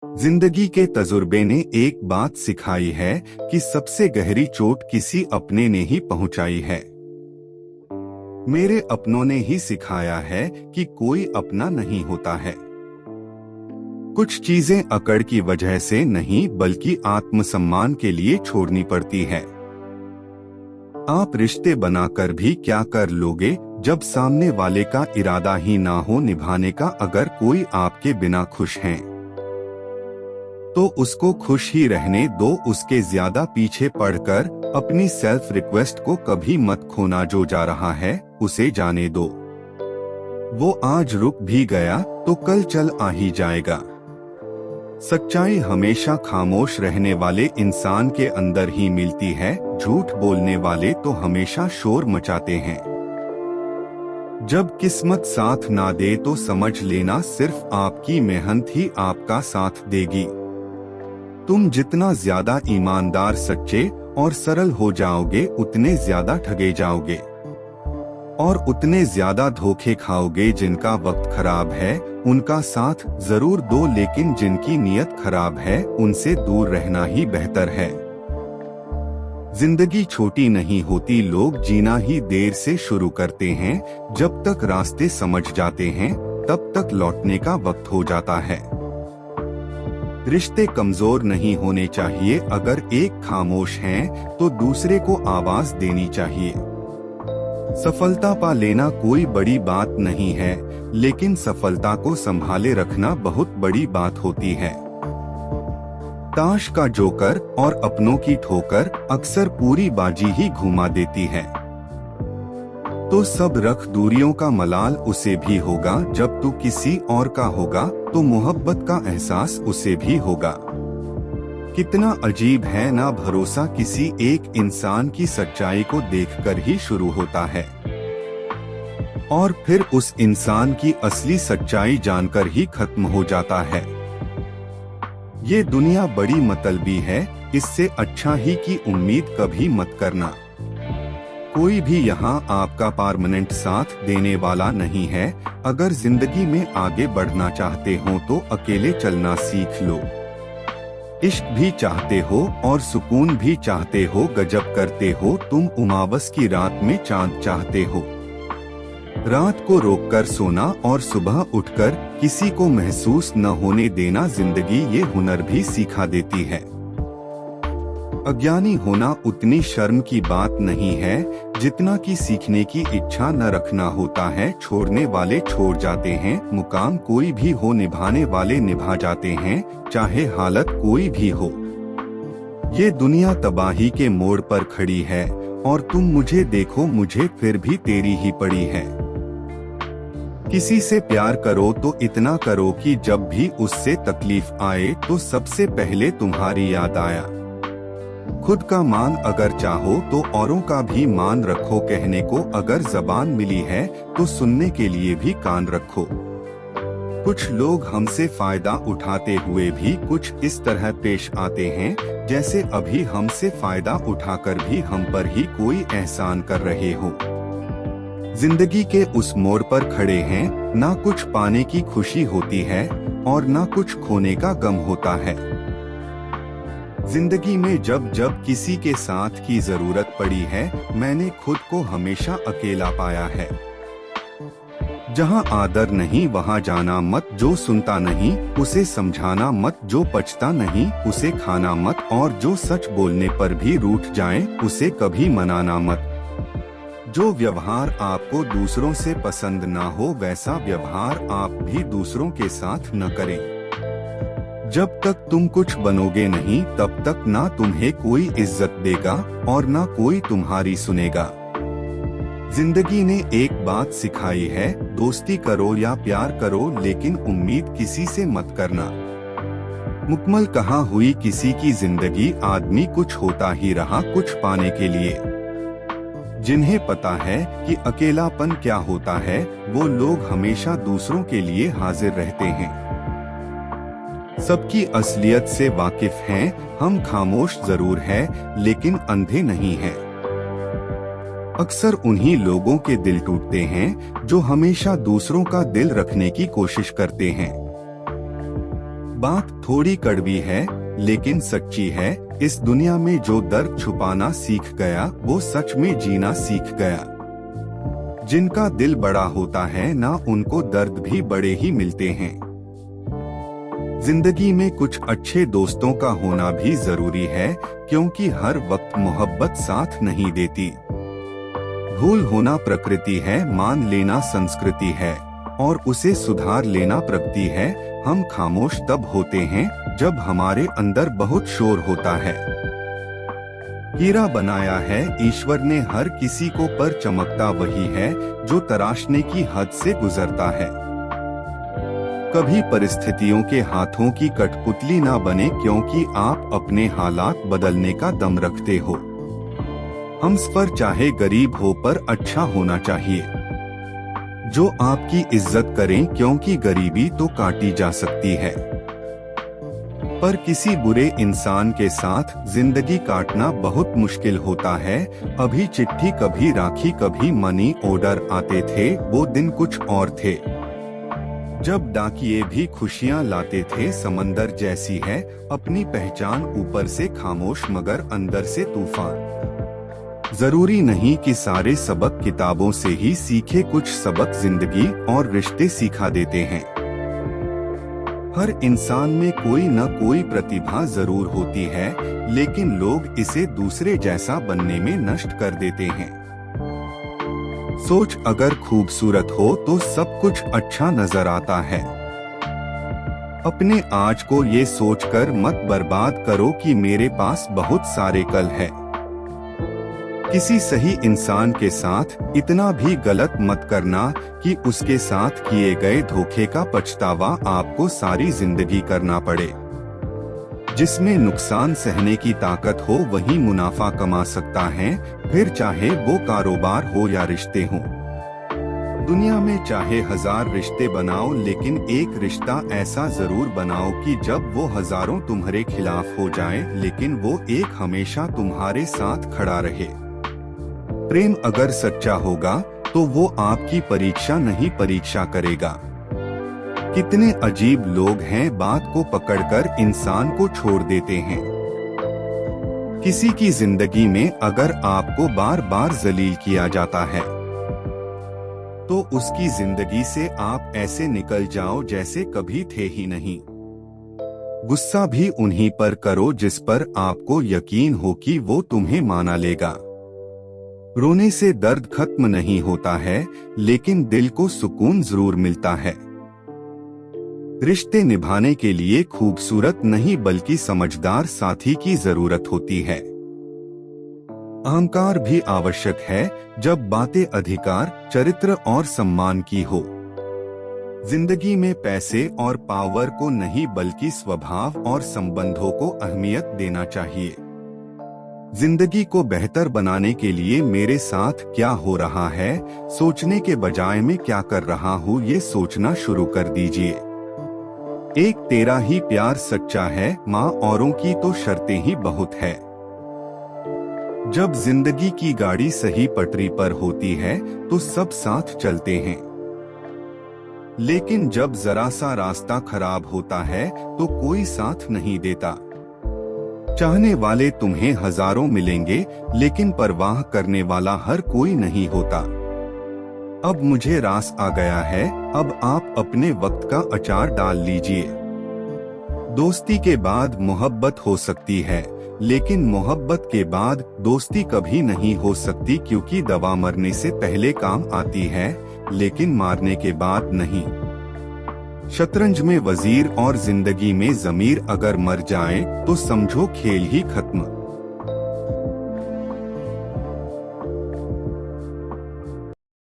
जिंदगी के तजुर्बे ने एक बात सिखाई है कि सबसे गहरी चोट किसी अपने ने ही पहुंचाई है। मेरे अपनों ने ही सिखाया है कि कोई अपना नहीं होता है। कुछ चीजें अकड़ की वजह से नहीं बल्कि आत्मसम्मान के लिए छोड़नी पड़ती है। आप रिश्ते बनाकर भी क्या कर लोगे जब सामने वाले का इरादा ही ना हो निभाने का। अगर कोई आपके बिना खुश है तो उसको खुश ही रहने दो। उसके ज्यादा पीछे पड़कर अपनी सेल्फ रिक्वेस्ट को कभी मत खोना। जो जा रहा है उसे जाने दो। वो आज रुक भी गया तो कल चल आ ही जाएगा। सच्चाई हमेशा खामोश रहने वाले इंसान के अंदर ही मिलती है। झूठ बोलने वाले तो हमेशा शोर मचाते हैं। जब किस्मत साथ ना दे तो समझ लेना सिर्फ आपकी मेहनत ही आपका साथ देगी। तुम जितना ज्यादा ईमानदार, सच्चे और सरल हो जाओगे उतने ज्यादा ठगे जाओगे और उतने ज्यादा धोखे खाओगे। जिनका वक्त खराब है उनका साथ जरूर दो, लेकिन जिनकी नीयत खराब है उनसे दूर रहना ही बेहतर है। जिंदगी छोटी नहीं होती, लोग जीना ही देर से शुरू करते हैं। जब तक रास्ते समझ जाते हैं तब तक लौटने का वक्त हो जाता है। रिश्ते कमजोर नहीं होने चाहिए। अगर एक खामोश है तो दूसरे को आवाज देनी चाहिए। सफलता पा लेना कोई बड़ी बात नहीं है, लेकिन सफलता को संभाले रखना बहुत बड़ी बात होती है। ताश का जोकर और अपनों की ठोकर अक्सर पूरी बाजी ही घुमा देती है। तो सब रख दूरियों का मलाल उसे भी होगा। जब तू किसी और का होगा तो मोहब्बत का एहसास उसे भी होगा। कितना अजीब है ना, भरोसा किसी एक इंसान की सच्चाई को देखकर ही शुरू होता है और फिर उस इंसान की असली सच्चाई जानकर ही खत्म हो जाता है। ये दुनिया बड़ी मतलबी है, इससे अच्छा ही की उम्मीद कभी मत करना। कोई भी यहाँ आपका परमानेंट साथ देने वाला नहीं है। अगर जिंदगी में आगे बढ़ना चाहते हो तो अकेले चलना सीख लो। इश्क भी चाहते हो और सुकून भी चाहते हो, गजब करते हो तुम। उमावस की रात में चांद चाहते हो। रात को रोककर सोना और सुबह उठकर किसी को महसूस न होने देना, जिंदगी ये हुनर भी सिखा देती है। अज्ञानी होना उतनी शर्म की बात नहीं है जितना कि सीखने की इच्छा न रखना होता है। छोड़ने वाले छोड़ जाते हैं, मुकाम कोई भी हो निभाने वाले निभा जाते हैं, चाहे हालत कोई भी हो। ये दुनिया तबाही के मोड़ पर खड़ी है और तुम मुझे देखो मुझे फिर भी तेरी ही पड़ी है। किसी से प्यार करो तो इतना करो कि जब भी उससे तकलीफ आए तो सबसे पहले तुम्हारी याद आया। खुद का मान अगर चाहो तो औरों का भी मान रखो। कहने को अगर जबान मिली है तो सुनने के लिए भी कान रखो। कुछ लोग हमसे फायदा उठाते हुए भी कुछ इस तरह पेश आते हैं जैसे अभी हमसे फायदा उठाकर भी हम पर ही कोई एहसान कर रहे हो। जिंदगी के उस मोड़ पर खड़े हैं, ना कुछ पाने की खुशी होती है और ना कुछ खोने का गम होता है। जिंदगी में जब जब किसी के साथ की जरूरत पड़ी है मैंने खुद को हमेशा अकेला पाया है। जहां आदर नहीं वहां जाना मत। जो सुनता नहीं उसे समझाना मत। जो पचता नहीं उसे खाना मत और जो सच बोलने पर भी रूठ जाए उसे कभी मनाना मत। जो व्यवहार आपको दूसरों से पसंद ना हो वैसा व्यवहार आप भी दूसरों के साथ न करें। जब तक तुम कुछ बनोगे नहीं तब तक ना तुम्हें कोई इज्जत देगा और ना कोई तुम्हारी सुनेगा। जिंदगी ने एक बात सिखाई है, दोस्ती करो या प्यार करो लेकिन उम्मीद किसी से मत करना। मुकम्मल कहाँ हुई किसी की जिंदगी, आदमी कुछ होता ही रहा कुछ पाने के लिए। जिन्हें पता है कि अकेलापन क्या होता है वो लोग हमेशा दूसरों के लिए हाजिर रहते हैं। सबकी असलियत से वाकिफ हैं, हम खामोश जरूर हैं लेकिन अंधे नहीं हैं। अक्सर उन्हीं लोगों के दिल टूटते हैं जो हमेशा दूसरों का दिल रखने की कोशिश करते हैं। बात थोड़ी कड़वी है लेकिन सच्ची है। इस दुनिया में जो दर्द छुपाना सीख गया वो सच में जीना सीख गया। जिनका दिल बड़ा होता है ना उनको दर्द भी बड़े ही मिलते हैं। जिंदगी में कुछ अच्छे दोस्तों का होना भी जरूरी है, क्योंकि हर वक्त मोहब्बत साथ नहीं देती। भूल होना प्रकृति है, मान लेना संस्कृति है और उसे सुधार लेना प्रगति है। हम खामोश तब होते हैं जब हमारे अंदर बहुत शोर होता है। हीरा बनाया है ईश्वर ने हर किसी को, पर चमकता वही है जो तराशने की हद से गुजरता है। कभी परिस्थितियों के हाथों की कठपुतली ना बने, क्योंकि आप अपने हालात बदलने का दम रखते हो। हम पर चाहे गरीब हो पर अच्छा होना चाहिए, जो आपकी इज्जत करें, क्योंकि गरीबी तो काटी जा सकती है पर किसी बुरे इंसान के साथ जिंदगी काटना बहुत मुश्किल होता है। अभी चिट्ठी कभी राखी कभी मनी ऑर्डर आते थे, वो दिन कुछ और थे जब डाकिये भी खुशियां लाते थे। समंदर जैसी है अपनी पहचान, ऊपर से खामोश मगर अंदर से तूफान। जरूरी नहीं कि सारे सबक किताबों से ही सीखे, कुछ सबक जिंदगी और रिश्ते सिखा देते हैं। हर इंसान में कोई न कोई प्रतिभा जरूर होती है, लेकिन लोग इसे दूसरे जैसा बनने में नष्ट कर देते हैं। सोच अगर खूबसूरत हो तो सब कुछ अच्छा नजर आता है। अपने आज को ये सोचकर मत बर्बाद करो कि मेरे पास बहुत सारे कल है। किसी सही इंसान के साथ इतना भी गलत मत करना कि उसके साथ किए गए धोखे का पछतावा आपको सारी जिंदगी करना पड़े। जिसमें नुकसान सहने की ताकत हो वही मुनाफा कमा सकता है, फिर चाहे वो कारोबार हो या रिश्ते हो। दुनिया में चाहे 1000 रिश्ते बनाओ, लेकिन एक रिश्ता ऐसा जरूर बनाओ कि जब वो हजारों तुम्हारे खिलाफ हो जाए, लेकिन वो एक हमेशा तुम्हारे साथ खड़ा रहे। प्रेम अगर सच्चा होगा तो वो आपकी परीक्षा नहीं परीक्षा करेगा। कितने अजीब लोग हैं, बात को पकड़कर इंसान को छोड़ देते हैं। किसी की जिंदगी में अगर आपको बार बार जलील किया जाता है तो उसकी जिंदगी से आप ऐसे निकल जाओ जैसे कभी थे ही नहीं। गुस्सा भी उन्हीं पर करो जिस पर आपको यकीन हो कि वो तुम्हें माना लेगा। रोने से दर्द खत्म नहीं होता है, लेकिन दिल को सुकून जरूर मिलता है। रिश्ते निभाने के लिए खूबसूरत नहीं बल्कि समझदार साथी की जरूरत होती है। अहंकार भी आवश्यक है जब बातें अधिकार, चरित्र और सम्मान की हो। जिंदगी में पैसे और पावर को नहीं बल्कि स्वभाव और संबंधों को अहमियत देना चाहिए। जिंदगी को बेहतर बनाने के लिए मेरे साथ क्या हो रहा है, सोचने के बजाय मैं क्या कर रहा हूँ ये सोचना शुरू कर दीजिए। एक तेरा ही प्यार सच्चा है, माँ औरों की तो शर्तें ही बहुत है। जब जिंदगी की गाड़ी सही पटरी पर होती है तो सब साथ चलते हैं, लेकिन जब जरा सा रास्ता खराब होता है तो कोई साथ नहीं देता। चाहने वाले तुम्हें हजारों मिलेंगे, लेकिन परवाह करने वाला हर कोई नहीं होता। अब मुझे रास आ गया है, अब आप अपने वक्त का अचार डाल लीजिए। दोस्ती के बाद मोहब्बत हो सकती है, लेकिन मोहब्बत के बाद दोस्ती कभी नहीं हो सकती, क्योंकि दवा मरने से पहले काम आती है, लेकिन मारने के बाद नहीं। शतरंज में वजीर और जिंदगी में जमीर अगर मर जाए तो समझो खेल ही खत्म।